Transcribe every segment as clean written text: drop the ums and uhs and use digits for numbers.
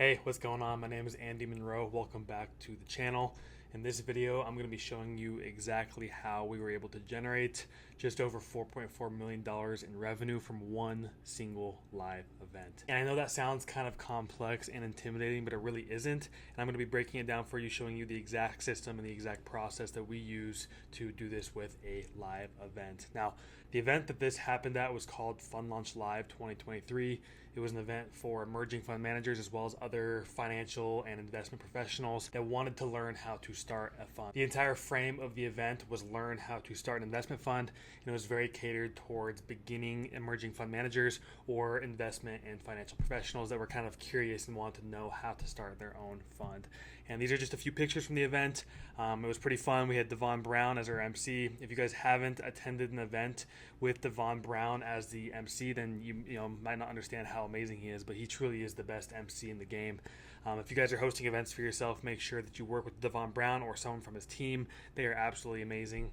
Hey, what's going on? My name is Andy Monroe. Welcome back to the channel. In this video, I'm going to be showing you exactly how we were able to generate just over $4.4 million in revenue from one single live event. And I know that sounds kind of complex and intimidating, but it really isn't. And I'm going to be breaking it down for you, showing you the exact system and the exact process that we use to do this with a live event. Now, the event that this happened at was called Fund Launch Live 2023. It was an event for emerging fund managers as well as other financial and investment professionals that wanted to learn how to start a fund. The entire frame of the event was learn how to start an investment fund, and it was very catered towards beginning emerging fund managers or investment and financial professionals that were kind of curious and wanted to know how to start their own fund. And these are just a few pictures from the event. It was pretty fun. We had Devon Brown as our MC. If you guys haven't attended an event with Devon Brown as the MC, then you might not understand how amazing he is, but he truly is the best MC in the game. If you guys are hosting events for yourself, make sure that you work with Devon Brown or someone from his team. They are absolutely amazing.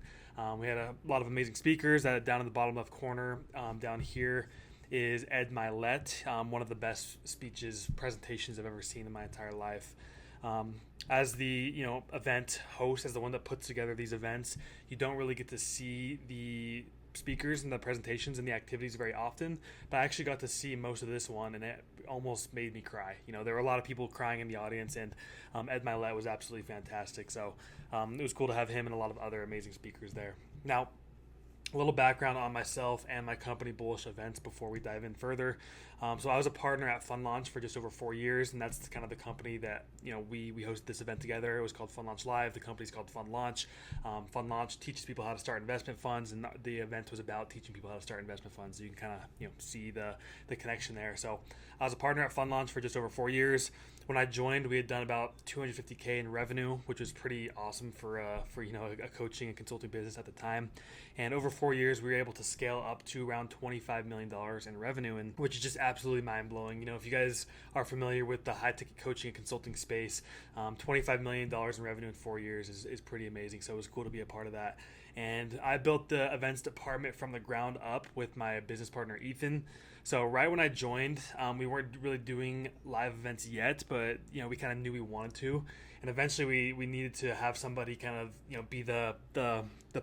We had a lot of amazing speakers. Down in the bottom left corner, down here is Ed Milet, one of the best presentations I've ever seen in my entire life. As the event host, as the one that puts together these events, you don't really get to see the speakers and the presentations and the activities very often, but I actually got to see most of this one, and it almost made me cry. There were a lot of people crying in the audience, and Ed Milet was absolutely fantastic. So it was cool to have him and a lot of other amazing speakers there. Now, a little background on myself and my company, Bullish Events, before we dive in further. So I was a partner at Fund Launch for just over 4 years, and that's kind of the company that we hosted this event together. It was called Fund Launch Live. The company's called Fund Launch. Fund Launch teaches people how to start investment funds, and the event was about teaching people how to start investment funds. So you can kind of see the connection there. So I was a partner at Fund Launch for just over 4 years. When I joined, we had done about $250K in revenue, which was pretty awesome for a coaching and consulting business at the time. And over 4 years, we were able to scale up to around $25 million in revenue, and which is just absolutely mind blowing. If you guys are familiar with the high ticket coaching and consulting space, $25 million in revenue in 4 years is pretty amazing. So it was cool to be a part of that. And I built the events department from the ground up with my business partner, Ethan. So right when I joined, we weren't really doing live events yet, but we kind of knew we wanted to. And eventually we needed to have somebody kind of be the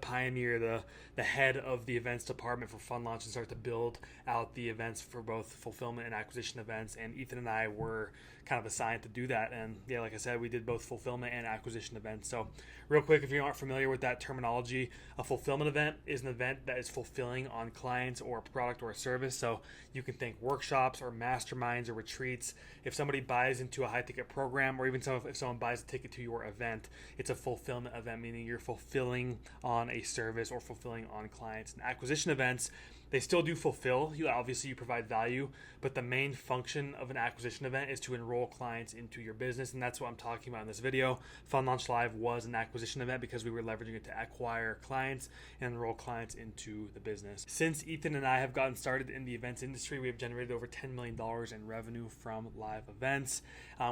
pioneer, the head of the events department for Fund Launch and start to build out the events for both fulfillment and acquisition events. And Ethan and I were kind of assigned to do that. And yeah, like I said, we did both fulfillment and acquisition events. So real quick, if you aren't familiar with that terminology, a fulfillment event is an event that is fulfilling on clients or a product or a service. So you can think workshops or masterminds or retreats. If somebody buys into a high ticket program, or even if someone buys a ticket to your event, it's a fulfillment event, meaning you're fulfilling on a service or fulfilling on clients. And acquisition events, they still do fulfill. You provide value, but the main function of an acquisition event is to enroll clients into your business, and that's what I'm talking about in this video. Fund Launch Live was an acquisition event because we were leveraging it to acquire clients and enroll clients into the business. Since Ethan and I have gotten started in the events industry, we have generated over $10 million in revenue from live events.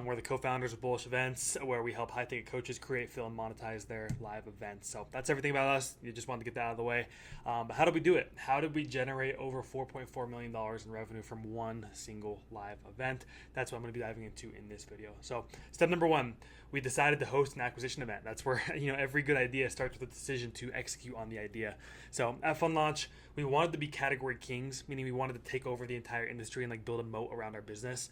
We're the co-founders of Bullish Events, where we help high-ticket coaches create, fill, and monetize their live events. So that's everything about us. You just wanted to get that out of the way. But how did we do it? How did we generate over $4.4 million in revenue from one single live event? That's what I'm going to be diving into in this video. So step number one, we decided to host an acquisition event. That's where every good idea starts with a decision to execute on the idea. So at Fund Launch, we wanted to be category kings, meaning we wanted to take over the entire industry and build a moat around our business.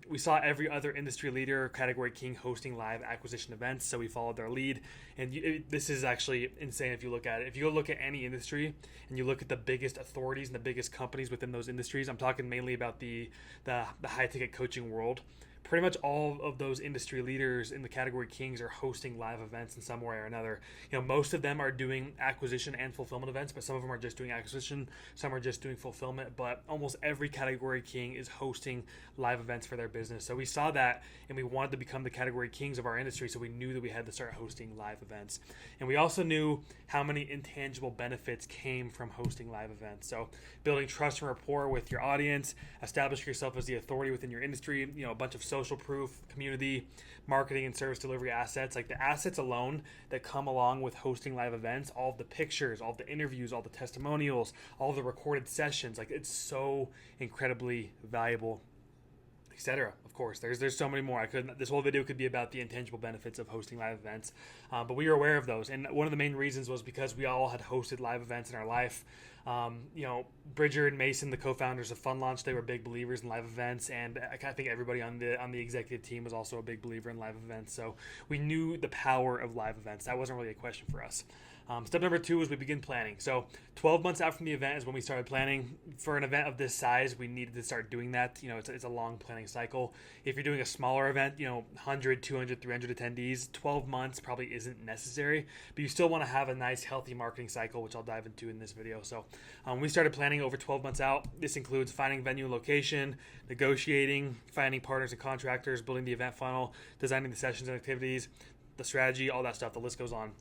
We saw every other industry leader, category king, hosting live acquisition events, so we followed their lead. And this is actually insane if you look at it. If you go look at any industry and you look at the biggest authorities and the biggest companies within those industries, I'm talking mainly about the high ticket coaching world. Pretty much all of those industry leaders in the category kings are hosting live events in some way or another. Most of them are doing acquisition and fulfillment events, but some of them are just doing acquisition, some are just doing fulfillment, but almost every category king is hosting live events for their business. So we saw that and we wanted to become the category kings of our industry, so we knew that we had to start hosting live events. And we also knew how many intangible benefits came from hosting live events. So building trust and rapport with your audience, establishing yourself as the authority within your industry, a bunch of social proof, community, marketing, and service delivery assets. Like the assets alone that come along with hosting live events, all of the pictures, all of the interviews, all the testimonials, all of the recorded sessions, it's so incredibly valuable etc. Of course, there's so many more. This whole video could be about the intangible benefits of hosting live events, but we are aware of those. And one of the main reasons was because we all had hosted live events in our life. Bridger and Mason, the co-founders of Fun Launch, they were big believers in live events, and I think everybody on the executive team was also a big believer in live events. So we knew the power of live events. That wasn't really a question for us. Step number 2 is we begin planning. So 12 months out from the event is when we started planning. For an event of this size, we needed to start doing that. It's a long planning cycle. If you're doing a smaller event, 100, 200, 300 attendees, 12 months probably isn't necessary, but you still want to have a nice, healthy marketing cycle, which I'll dive into in this video. So we started planning over 12 months out. This includes finding venue and location, negotiating, finding partners and contractors, building the event funnel, designing the sessions and activities, the strategy, all that stuff. The list goes on.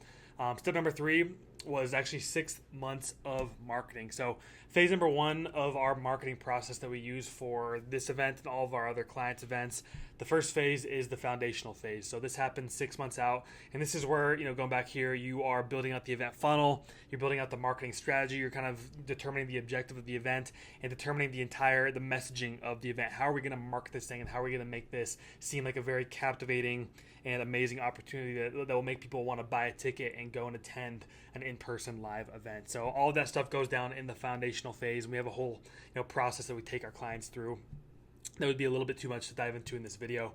Step number 3 was actually 6 months of marketing. So phase number 1 of our marketing process that we use for this event and all of our other clients' events, the first phase is the foundational phase. So this happens 6 months out. And this is where, going back here, you are building out the event funnel, you're building out the marketing strategy, you're kind of determining the objective of the event and determining the messaging of the event. How are we going to market this thing and how are we going to make this seem like a very captivating and amazing opportunity that will make people want to buy a ticket and go and attend an in-person live event. So all of that stuff goes down in the foundational phase, and we have a whole process that we take our clients through. That would be a little bit too much to dive into in this video.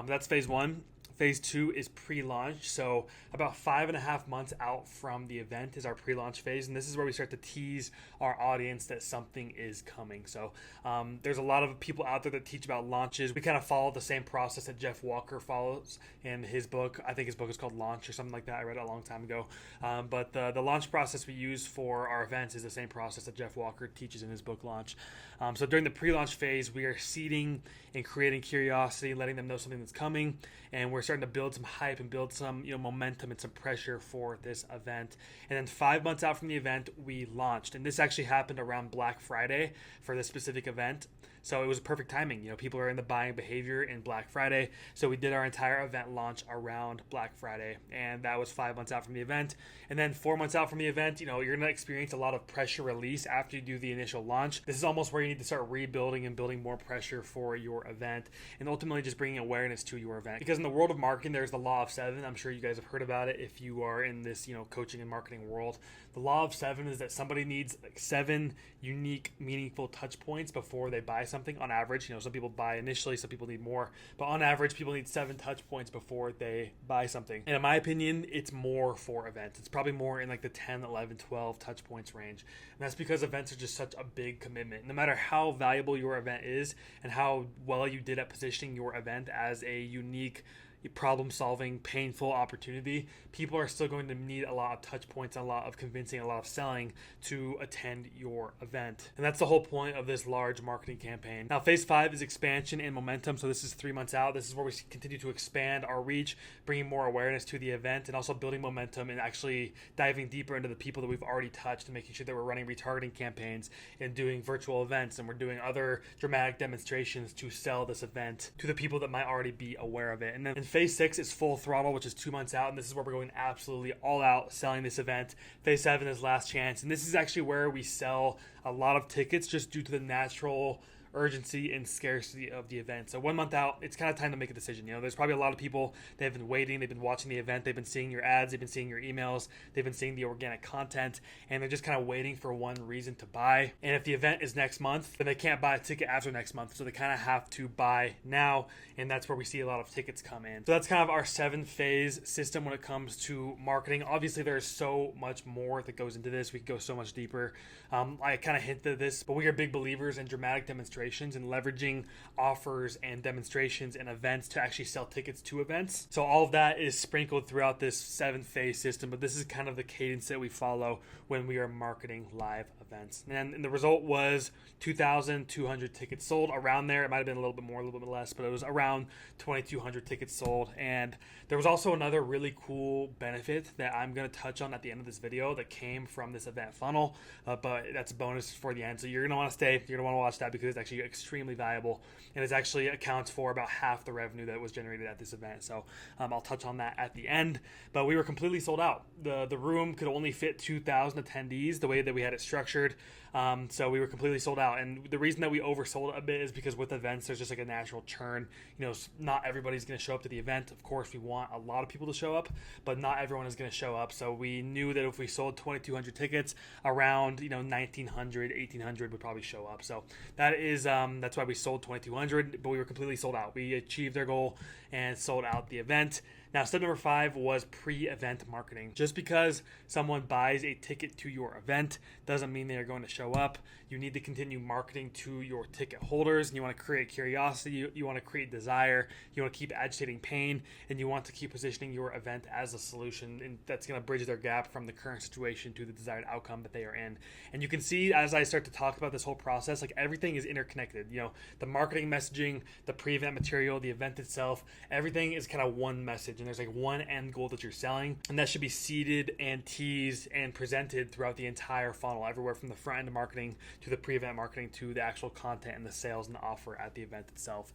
That's phase 1. Phase 2 is pre-launch. So about 5.5 months out from the event is our pre-launch phase. And this is where we start to tease our audience that something is coming. So there's a lot of people out there that teach about launches. We kind of follow the same process that Jeff Walker follows in his book. I think his book is called Launch or something like that. I read it a long time ago. But the launch process we use for our events is the same process that Jeff Walker teaches in his book Launch. So during the pre-launch phase, we are seeding and creating curiosity, letting them know something that's coming. And we're starting to build some hype and build some momentum and some pressure for this event. And then 5 months out from the event, we launched. And this actually happened around Black Friday for this specific event. So it was perfect timing. People are in the buying behavior in Black Friday. So we did our entire event launch around Black Friday. And that was 5 months out from the event. And then 4 months out from the event, you're going to experience a lot of pressure release after you do the initial launch. This is almost where you need to start rebuilding and building more pressure for your event and ultimately just bringing awareness to your event. Because in the world of marketing, there's the law of 7. I'm sure you guys have heard about it if you are in this, coaching and marketing world. The law of 7 is that somebody needs 7 unique, meaningful touch points before they buy something on average. Some people buy initially, some people need more, but on average, people need 7 touch points before they buy something. And in my opinion, it's more for events. It's probably more in like the 10, 11, 12 touch points range. And that's because events are just such a big commitment. No matter how valuable your event is and how well you did at positioning your event as a unique, problem-solving, painful opportunity, people are still going to need a lot of touch points, a lot of convincing, a lot of selling to attend your event. And that's the whole point of this large marketing campaign. Now, phase 5 is expansion and momentum. So this is 3 months out. This is where we continue to expand our reach, bringing more awareness to the event, and also building momentum and actually diving deeper into the people that we've already touched and making sure that we're running retargeting campaigns and doing virtual events, and we're doing other dramatic demonstrations to sell this event to the people that might already be aware of it. And then in phase 6 is full throttle, which is 2 months out, and this is where we're going absolutely all out selling this event. Phase 7 is last chance, and this is actually where we sell a lot of tickets just due to the natural urgency and scarcity of the event. So 1 month out, it's kind of time to make a decision. There's probably a lot of people that have been waiting, they've been watching the event, they've been seeing your ads, they've been seeing your emails, they've been seeing the organic content, and they're just kind of waiting for one reason to buy. And if the event is next month, then they can't buy a ticket after next month. So they kind of have to buy now, and that's where we see a lot of tickets come in. So that's kind of our 7-phase system when it comes to marketing. Obviously, there's so much more that goes into this. We could go so much deeper. I kind of hinted at this, but we are big believers in dramatic demonstrations and leveraging offers and demonstrations and events to actually sell tickets to events. So all of that is sprinkled throughout this 7-phase system, but this is kind of the cadence that we follow when we are marketing live events. And the result was 2,200 tickets sold, around there. It might have been a little bit more, a little bit less, but it was around 2,200 tickets sold. And there was also another really cool benefit that I'm going to touch on at the end of this video that came from this event funnel, but that's a bonus for the end. So you're going to want to stay, you're going to want to watch that because it's actually extremely valuable, and it actually accounts for about half the revenue that was generated at this event. So I'll touch on that at the end, but we were completely sold out. The room could only fit 2,000 attendees the way that we had it structured. structured. So we were completely sold out. And the reason that we oversold a bit is because with events, there's just like a natural churn. Not everybody's going to show up to the event. Of course, we want a lot of people to show up, but not everyone is going to show up. So we knew that if we sold 2,200 tickets, around 1,900, 1,800 would probably show up. So that's why we sold 2,200, but we were completely sold out. We achieved our goal and sold out the event. Now, step number 5 was pre-event marketing. Just because someone buys a ticket to your event doesn't mean they are going to show up. You need to continue marketing to your ticket holders. And you want to create curiosity. You want to create desire. You want to keep agitating pain. And you want to keep positioning your event as a solution. And that's going to bridge their gap from the current situation to the desired outcome that they are in. And you can see as I start to talk about this whole process, like everything is interconnected. The marketing messaging, the pre-event material, the event itself, everything is kind of one message. And there's like one end goal that you're selling, and that should be seeded and teased and presented throughout the entire funnel, everywhere from the front end of marketing to the pre-event marketing to the actual content and the sales and the offer at the event itself.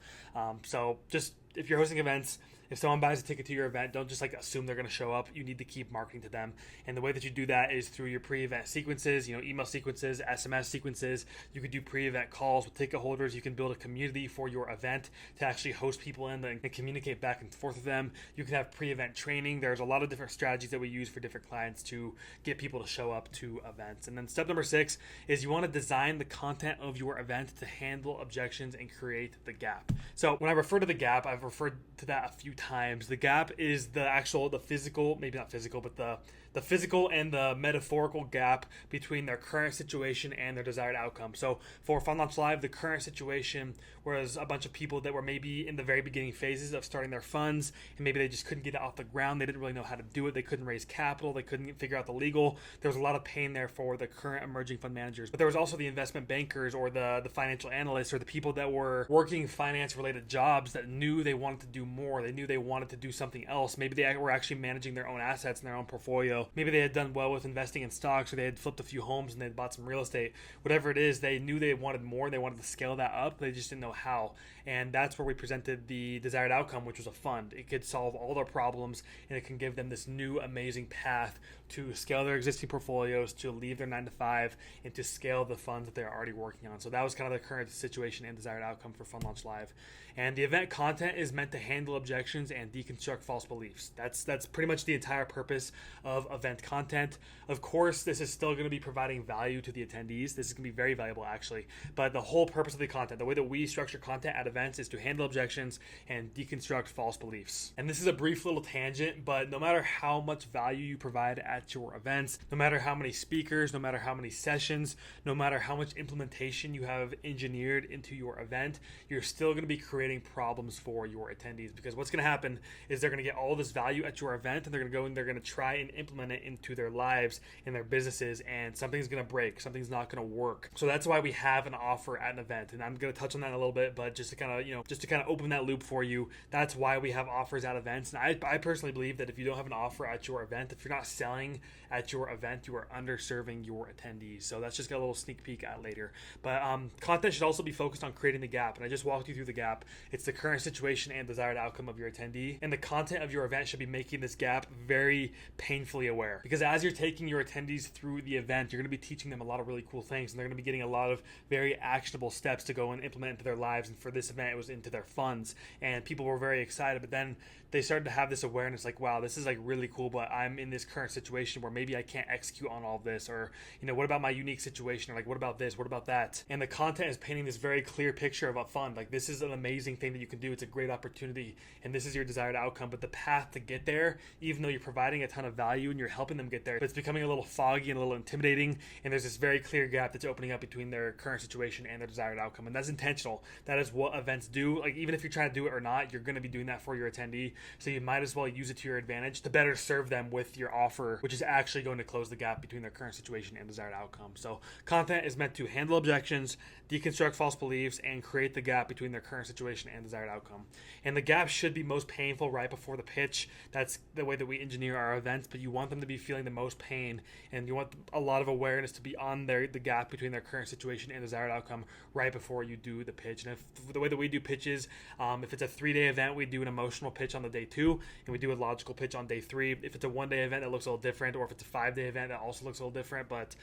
So just if you're hosting events, if someone buys a ticket to your event, don't just like assume they're going to show up. You need to keep marketing to them. And the way that you do that is through your pre-event sequences, email sequences, SMS sequences. You could do pre-event calls with ticket holders. You can build a community for your event to actually host people in and communicate back and forth with them. You can have pre-event training. There's a lot of different strategies that we use for different clients to get people to show up to events. And then step number 6 is you want to design the content of your event to handle objections and create the gap. So when I refer to the gap, I've referred to that a few times. The gap is the physical, maybe not physical, but the physical and the metaphorical gap between their current situation and their desired outcome. So for Fund Launch Live, the current situation was a bunch of people that were maybe in the very beginning phases of starting their funds, and maybe they just couldn't get it off the ground. They didn't really know how to do it. They couldn't raise capital. They couldn't figure out the legal. There was a lot of pain there for the current emerging fund managers. But there was also the investment bankers or the financial analysts or the people that were working finance-related jobs that knew they wanted to do more. They knew they wanted to do something else. Maybe they were actually managing their own assets in their own portfolio. Maybe they had done well with investing in stocks, or they had flipped a few homes and they had bought some real estate. Whatever it is, they knew they wanted more. They wanted to scale that up. They just didn't know how. And that's where we presented the desired outcome, which was a fund. It could solve all their problems, and it can give them this new amazing path to scale their existing portfolios, to leave their 9-to-5, and to scale the funds that they're already working on. So that was kind of the current situation and desired outcome for Fund Launch Live. And the event content is meant to handle objections and deconstruct false beliefs. That's pretty much the entire purpose of event content. Of course, this is still going to be providing value to the attendees. This is going to be very valuable, actually. But the whole purpose of the content, the way that we structure content at events, is to handle objections and deconstruct false beliefs. And this is a brief little tangent, but no matter how much value you provide at your events, no matter how many speakers, no matter how many sessions, no matter how much implementation you have engineered into your event, you're still going to be creating problems for your attendees, because what's going to happen is they're going to get all this value at your event, and they're going to go and they're going to try and implement it into their lives and their businesses, and something's going to break, something's not going to work. So that's why we have an offer at an event, and I'm going to touch on that in a little bit, but just to kind of open that loop for you, that's why we have offers at events. And I personally believe that if you don't have an offer at your event, if you're not selling at your event, you are underserving your attendees. So that's just got a little sneak peek at later. But content should also be focused on creating the gap, and I just walked you through the gap. It's the current situation and desired outcome of your attendee, and the content of your event should be making this gap very painfully aware, because as you're taking your attendees through the event, you're going to be teaching them a lot of really cool things, and they're going to be getting a lot of very actionable steps to go and implement into their lives. And for this event, it was into their funds, and people were very excited. But then they started to have this awareness, like, wow, this is like really cool, but I'm in this current situation where maybe I can't execute on all of this, or what about my unique situation, or like, what about this, what about that? And the content is painting this very clear picture of a fund. Like, this is an amazing thing that you can do. It's a great opportunity, and this is your desired outcome. But the path to get there, even though you're providing a ton of value and you're helping them get there, but it's becoming a little foggy and a little intimidating, and there's this very clear gap that's opening up between their current situation and their desired outcome. And that's intentional. That is what events do. Like, even if you're trying to do it or not, you're going to be doing that for your attendee, so you might as well use it to your advantage to better serve them with your offer, which is actually going to close the gap between their current situation and desired outcome. So content is meant to handle objections, deconstruct false beliefs, and create the gap between their current situation and desired outcome. And the gap should be most painful right before the pitch. That's the way that we engineer our events, but you want them to be feeling the most pain, and you want a lot of awareness to be on the gap between their current situation and desired outcome right before you do the pitch. And if the way that we do pitches, if it's a 3-day event, we do an emotional pitch on the day 2, and we do a logical pitch on day 3. If it's a 1-day event, that looks a little different, or if it's a 5-day event, that also looks a little different. But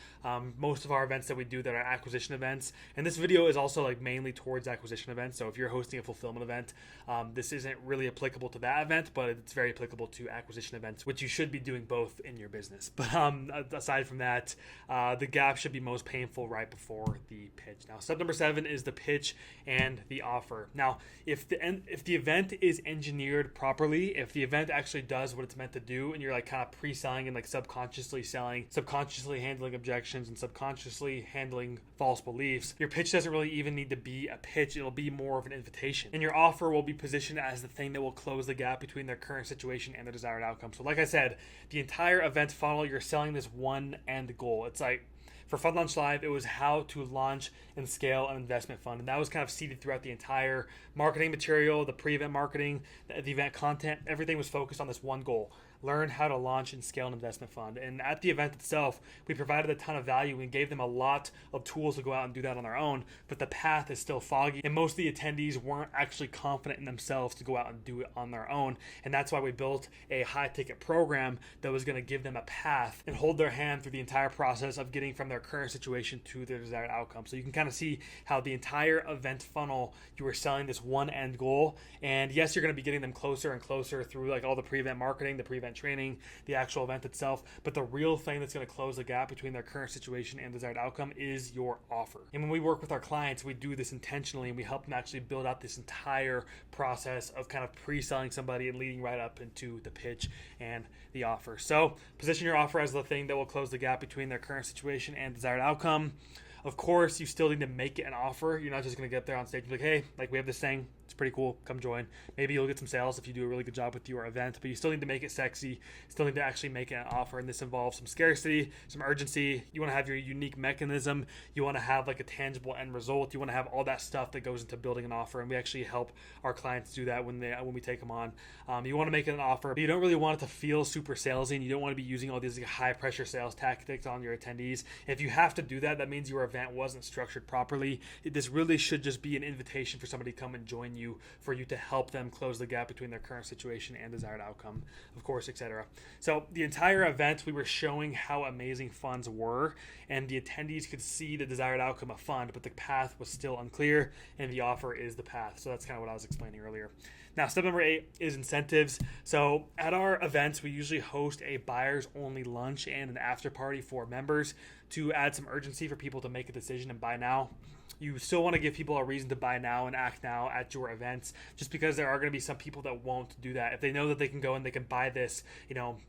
most of our events that we do that are acquisition events, and this video is also like mainly towards acquisition events. So if you're hosting a fulfillment event, this isn't really applicable to that event, but it's very applicable to acquisition events, which you should be doing both in your business. But aside from that, the gap should be most painful right before the pitch. Now, step number 7 is the pitch and the offer. Now, if the event is engineered properly, if the event actually does what it's meant to do, and you're like kind of pre-selling and like subconsciously selling, subconsciously handling objections, and subconsciously handling false beliefs, your pitch doesn't really even need to be a pitch. It'll be more of an invitation, and your offer will be positioned as the thing that will close the gap between their current situation and their desired outcome. So like I said, the entire event funnel, you're selling this one end goal. It's like, for Fund Launch Live, it was how to launch and scale an investment fund. And that was kind of seeded throughout the entire marketing material, the pre-event marketing, the event content. Everything was focused on this one goal: learn how to launch and scale an investment fund. And at the event itself, we provided a ton of value and gave them a lot of tools to go out and do that on their own, but the path is still foggy, and most of the attendees weren't actually confident in themselves to go out and do it on their own. And that's why we built a high ticket program that was going to give them a path and hold their hand through the entire process of getting from their current situation to their desired outcome. So you can kind of see how the entire event funnel, you were selling this one end goal. And yes, you're going to be getting them closer and closer through like all the pre-event marketing, the pre-event training, the actual event itself. But the real thing that's going to close the gap between their current situation and desired outcome is your offer. And when we work with our clients, we do this intentionally, and we help them actually build out this entire process of kind of pre-selling somebody and leading right up into the pitch and the offer. So position your offer as the thing that will close the gap between their current situation and desired outcome. Of course, you still need to make it an offer. You're not just going to get up there on stage and be like, hey, like, we have this thing. It's pretty cool. Come join. Maybe you'll get some sales if you do a really good job with your event, but you still need to make it sexy. Still need to actually make it an offer. And this involves some scarcity, some urgency. You want to have your unique mechanism. You want to have like a tangible end result. You want to have all that stuff that goes into building an offer. And we actually help our clients do that when we take them on. You want to make it an offer, but you don't really want it to feel super salesy, and you don't want to be using all these high pressure sales tactics on your attendees. If you have to do that, that means your event wasn't structured properly. This really should just be an invitation for somebody to come and join you, for you to help them close the gap between their current situation and desired outcome, of course, etc. So the entire event, we were showing how amazing funds were, and the attendees could see the desired outcome of fund, but the path was still unclear, and the offer is the path. So that's kind of what I was explaining earlier. Now, step number 8 is incentives. So at our events, we usually host a buyers only lunch and an after party for members to add some urgency for people to make a decision and buy now. You still want to give people a reason to buy now and act now at your events, just because there are going to be some people that won't do that. If they know that they can go and they can buy this,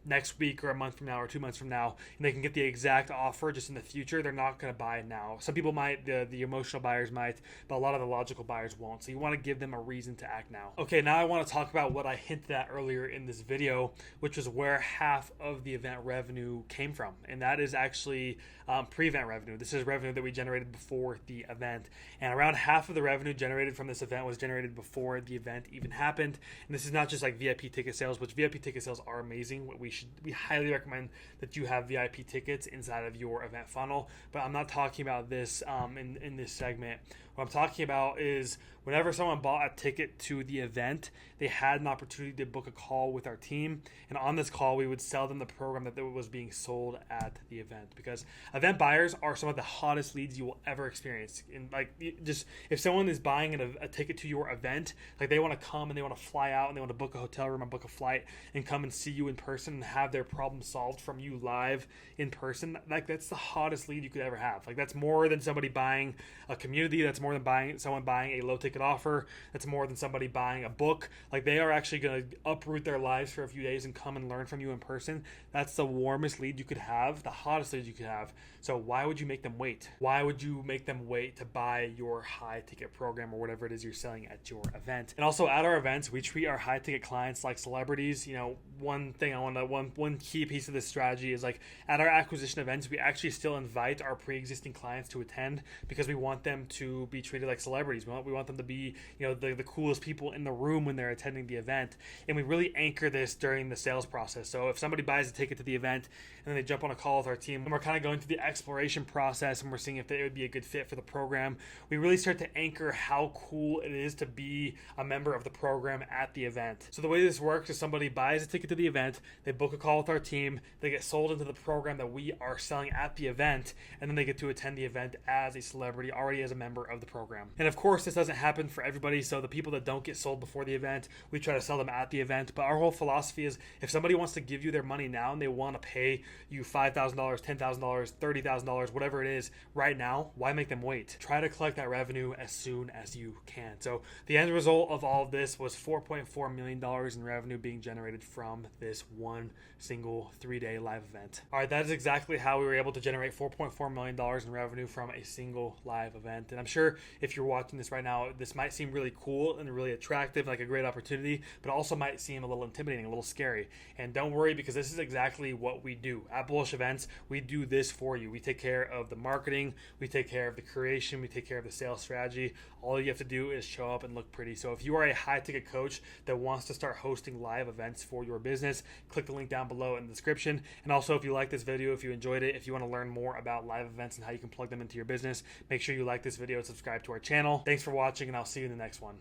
next week or a month from now or 2 months from now, and they can get the exact offer just in the future, they're not going to buy now. Some people might, the emotional buyers might, but a lot of the logical buyers won't. So you want to give them a reason to act now. Okay, now I want to talk about what I hinted at earlier in this video, which was where half of the event revenue came from. And that is actually pre-event revenue. This is revenue that we generated before the event. And around half of the revenue generated from this event was generated before the event even happened. And this is not just like VIP ticket sales, which VIP ticket sales are amazing. We highly recommend that you have VIP tickets inside of your event funnel. But I'm not talking about this in this segment. What I'm talking about is whenever someone bought a ticket to the event, they had an opportunity to book a call with our team. And on this call, we would sell them the program that was being sold at the event, because event buyers are some of the hottest leads you will ever experience. And just if someone is buying a ticket to your event, like they want to come and they want to fly out and they want to book a hotel room and book a flight and come and see you in person and have their problem solved from you live in person, like that's the hottest lead you could ever have. Like that's more than somebody buying a community. That's more than someone buying a low ticket offer. That's more than somebody buying a book. Like they are actually going to uproot their lives for a few days and come and learn from you in person. That's the warmest lead you could have, the hottest lead you could have. So why would you make them wait? Why would you make them wait to buy your high ticket program or whatever it is you're selling at your event? And also at our events, we treat our high ticket clients like celebrities. one thing I want to one key piece of this strategy is, like, at our acquisition events, we actually still invite our pre-existing clients to attend because we want them to be treated like celebrities. We want them to be, the coolest people in the room when they're attending the event. And we really anchor this during the sales process. So if somebody buys a ticket to the event and then they jump on a call with our team, and we're kind of going through the exploration process and we're seeing if it would be a good fit for the program, we really start to anchor how cool it is to be a member of the program at the event. So the way this works is somebody buys a ticket to the event, they book a call with our team, they get sold into the program that we are selling at the event, and then they get to attend the event as a celebrity, already as a member of the program. And of course, this doesn't happen for everybody. So the people that don't get sold before the event, we try to sell them at the event. But our whole philosophy is, if somebody wants to give you their money now and they want to pay you $5,000, $10,000, $30,000, whatever it is right now, why make them wait? Try to collect that revenue as soon as you can. So the end result of all of this was $4.4 million in revenue being generated from this one single 3-day live event. All right, that is exactly how we were able to generate $4.4 million in revenue from a single live event. And I'm sure if you're watching this right now, this might seem really cool and really attractive, like a great opportunity, but also might seem a little intimidating, a little scary. And don't worry, because this is exactly what we do. At Bullish Events, we do this for you. We take care of the marketing, we take care of the creation, we take care of the sales strategy. All you have to do is show up and look pretty. So if you are a high-ticket coach that wants to start hosting live events for your business, click the link down below in the description. And also, if you like this video, if you enjoyed it, if you want to learn more about live events and how you can plug them into your business, make sure you like this video and subscribe to our channel. Thanks for watching, and I'll see you in the next one.